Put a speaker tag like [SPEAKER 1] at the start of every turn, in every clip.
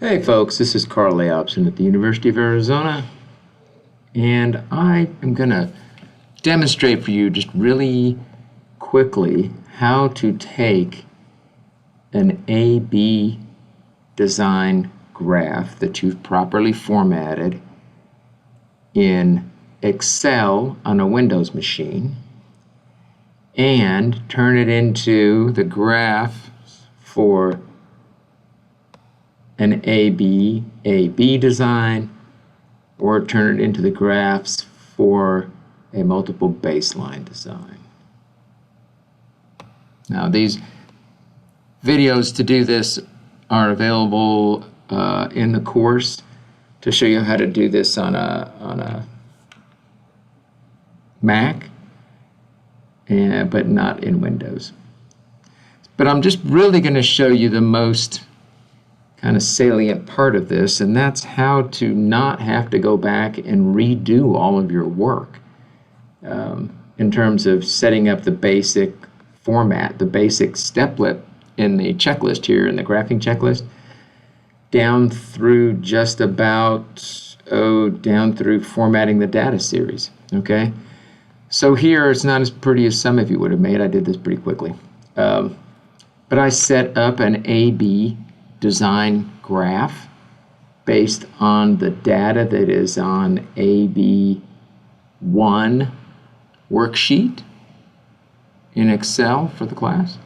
[SPEAKER 1] Hey folks, this is Carl Leopson at the University of Arizona, and I am going to demonstrate for you just really quickly how to take an A-B design graph that you've properly formatted in Excel on a Windows machine and turn it into the graph for an AB design, or turn it into the graphs for a multiple baseline design. Now these videos to do this are available in the course to show you how to do this on a Mac, but not in Windows. But I'm just really going to show you the most kind of salient part of this, and that's how to not have to go back and redo all of your work in terms of setting up the basic format, the basic steplet in the checklist here, in the graphing checklist, down through just about, down through formatting the data series, okay? So here, it's not as pretty as some of you would have made. I did this pretty quickly. But I set up an A-B design graph based on the data that is on AB1 worksheet in Excel for the class.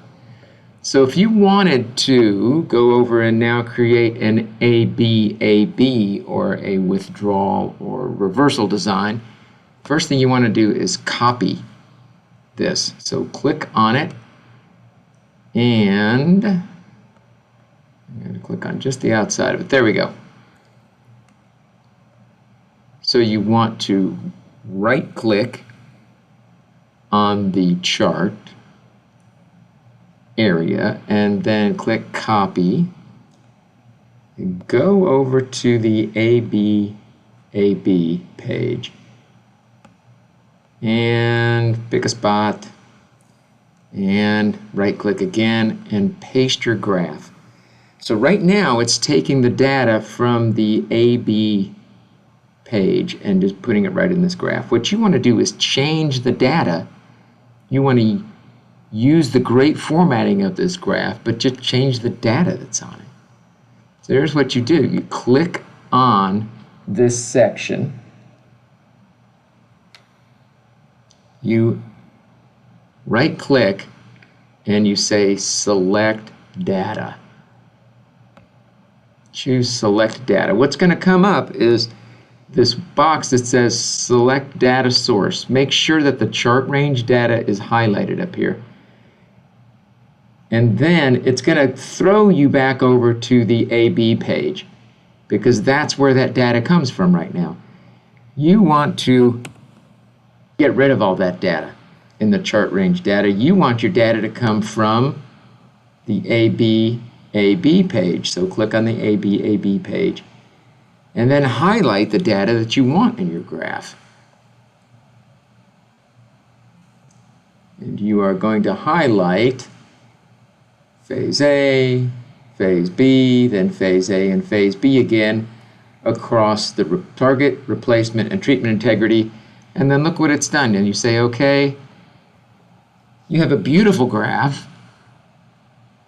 [SPEAKER 1] So if you wanted to go over and now create an ABAB, or a withdrawal or reversal design, first thing you want to do is copy this. So click on it, and I'm going to click on just the outside of it. There we go. So you want to right-click on the chart area and then click Copy. Go over to the ABAB page and pick a spot and right-click again and paste your graph. So right now it's taking the data from the AB page and just putting it right in this graph. What you want to do is change the data. You want to use the great formatting of this graph, but just change the data that's on it. So here's what you do. You click on this section. You right-click and you say Select Data. Choose Select Data. What's going to come up is this box that says Select Data Source. Make sure that the chart range data is highlighted up here. And then it's going to throw you back over to the AB page, because that's where that data comes from right now. You want to get rid of all that data in the chart range data. You want your data to come from the ABAB page. So click on the ABAB page and then highlight the data that you want in your graph. And you are going to highlight phase A, phase B, then phase A and phase B again across the target, replacement, and treatment integrity. And then look what it's done. And you say, okay, you have a beautiful graph.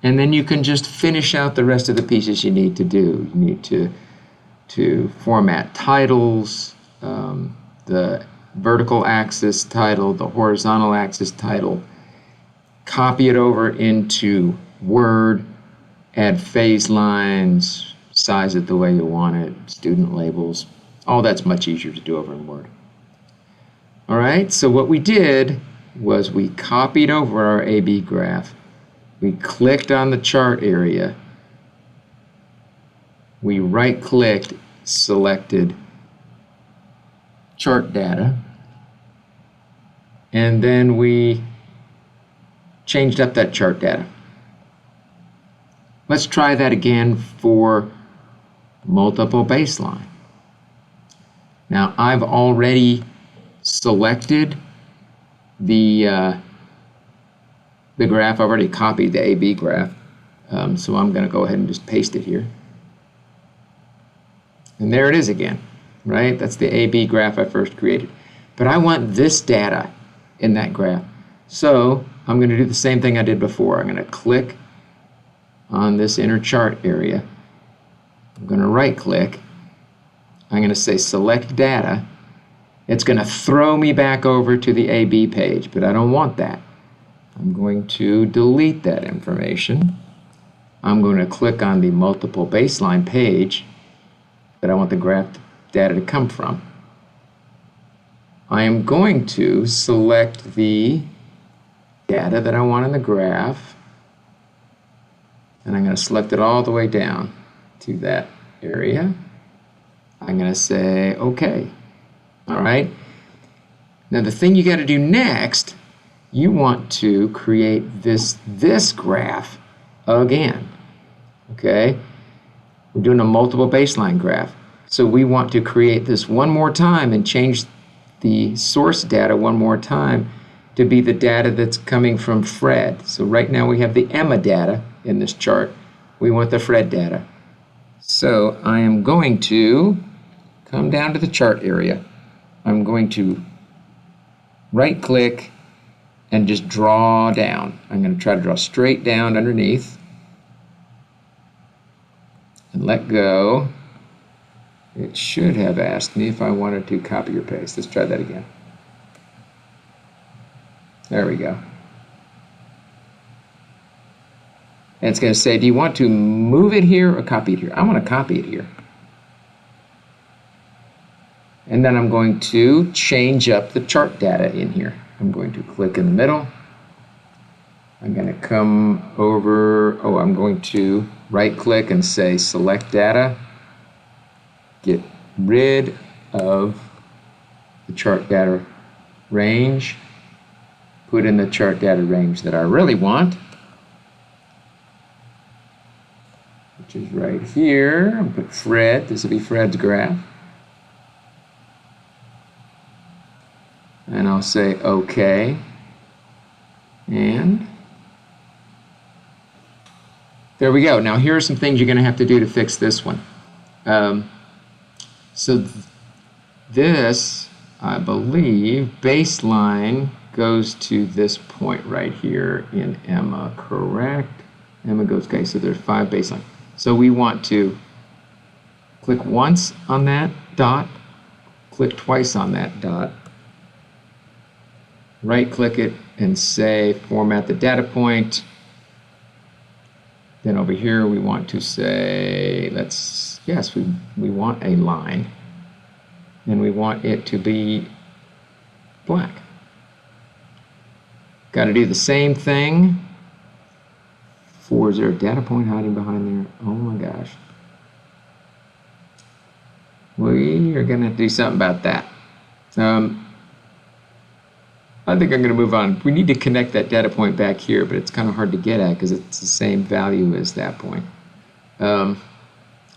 [SPEAKER 1] And then you can just finish out the rest of the pieces you need to do. You need to format titles, the vertical axis title, the horizontal axis title, copy it over into Word, add phase lines, size it the way you want it, student labels. All that's much easier to do over in Word. All right, so what we did was we copied over our AB graph. We clicked on the chart area. We right-clicked, selected chart data, and then we changed up that chart data. Let's try that again for multiple baseline. Now I've already selected the graph. I've already copied the AB graph, so I'm going to go ahead and just paste it here. And there it is again, right? That's the AB graph I first created. But I want this data in that graph. So I'm going to do the same thing I did before. I'm going to click on this inner chart area. I'm going to right click. I'm going to say select data. It's going to throw me back over to the AB page, but I don't want that. I'm going to delete that information. I'm going to click on the multiple baseline page that I want the graph data to come from. I am going to select the data that I want in the graph, and I'm going to select it all the way down to that area. I'm going to say OK. All right. Now the thing you got to do next, you want to create this graph again. Okay. We're doing a multiple baseline graph. So we want to create this one more time and change the source data one more time to be the data that's coming from Fred. So right now we have the Emma data in this chart. We want the Fred data. So I am going to come down to the chart area. I'm going to right click and just draw down. I'm going to try to draw straight down underneath and let go. It should have asked me if I wanted to copy or paste. Let's try that again. There we go. And it's going to say, do you want to move it here or copy it here? I want to copy it here. And then I'm going to change up the chart data in here. I'm going to click in the middle. I'm going to come over, I'm going to right click and say select data. Get rid of the chart data range. Put in the chart data range that I really want, which is right here. I'll put Fred. This will be Fred's graph. And I'll say OK. And there we go. Now here are some things you're going to have to do to fix this one. This, I believe, baseline goes to this point right here in Emma, correct? Emma goes, okay, so there's 5 baseline. So we want to click once on that dot, click twice on that dot, right click it and say format the data point. Then over here we want to say, we want a line, and we want it to be black. Got to do the same thing for, is there a data point hiding behind there? Oh my gosh. We are going to have to do something about that. I think I'm going to move on. We need to connect that data point back here, but it's kind of hard to get at because it's the same value as that point.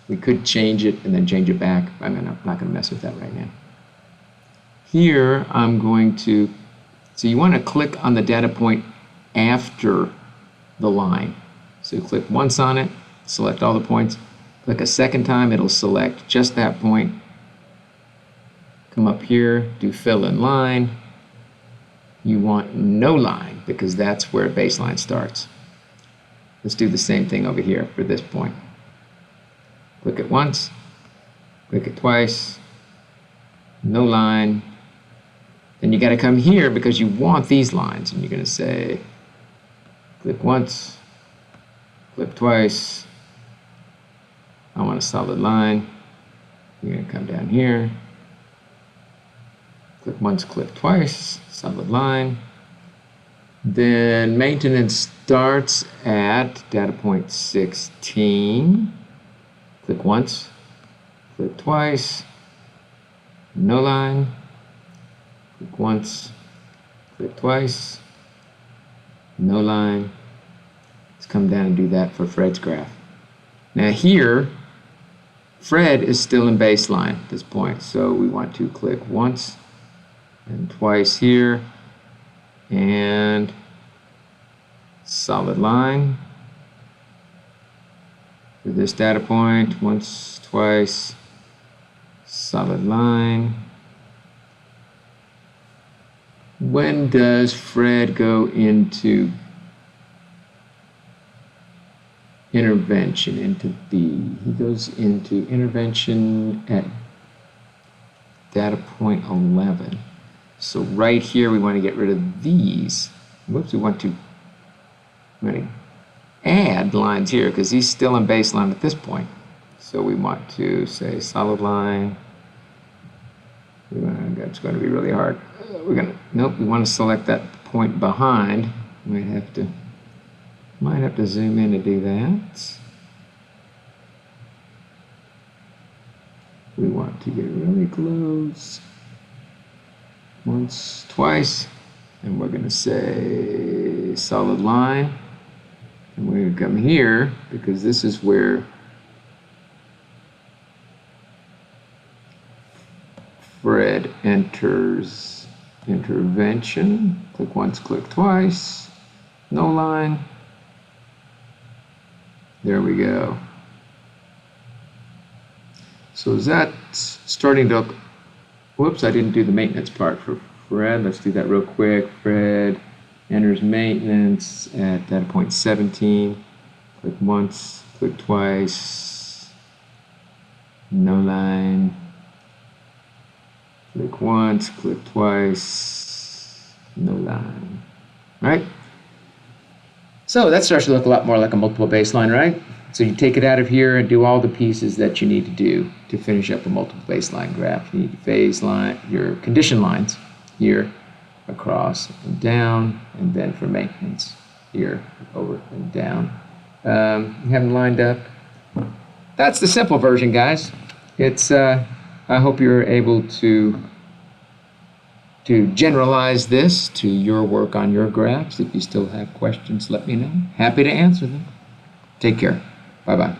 [SPEAKER 1] We could change it and then change it back. I'm not going to mess with that right now. Here, I'm going to, so you want to click on the data point after the line. So you click once on it, select all the points. Click a second time, it'll select just that point. Come up here, do fill in line. You want no line because that's where baseline starts. Let's do the same thing over here for this point. Click it once, click it twice, no line. Then you got to come here because you want these lines, and you're going to say click once, click twice. I want a solid line. You're going to come down here. Click once, click twice, solid line. Then maintenance starts at data point 16. Click once, click twice, no line. Click once, click twice, no line. Let's come down and do that for Fred's graph. Now here, Fred is still in baseline at this point, so we want to click once and twice here, and solid line for this data point, once, twice, solid line. When does Fred go into intervention, into B? He goes into intervention at data point 11. So right here, we want to get rid of these. Whoops, we want to add lines here because he's still in baseline at this point. So we want to say solid line. That's going to be really hard. Nope, we want to select that point behind. Might have to zoom in to do that. We want to get really close. Once, twice, and we're going to say solid line. And we're going to come here because this is where Fred enters intervention. Click once, click twice. No line. There we go. So is that starting to, whoops, I didn't do the maintenance part for Fred. Let's do that real quick. Fred enters maintenance at data point 17. Click once, click twice. No line. Click once, click twice. No line. All right? So that starts to look a lot more like a multiple baseline, right? So you take it out of here and do all the pieces that you need to do to finish up a multiple baseline graph. You need your phase line, your condition lines here, across and down, and then for maintenance here, over and down. You have them lined up. That's the simple version, guys. It's I hope you're able to generalize this to your work on your graphs. If you still have questions, let me know. Happy to answer them. Take care. Bye-bye.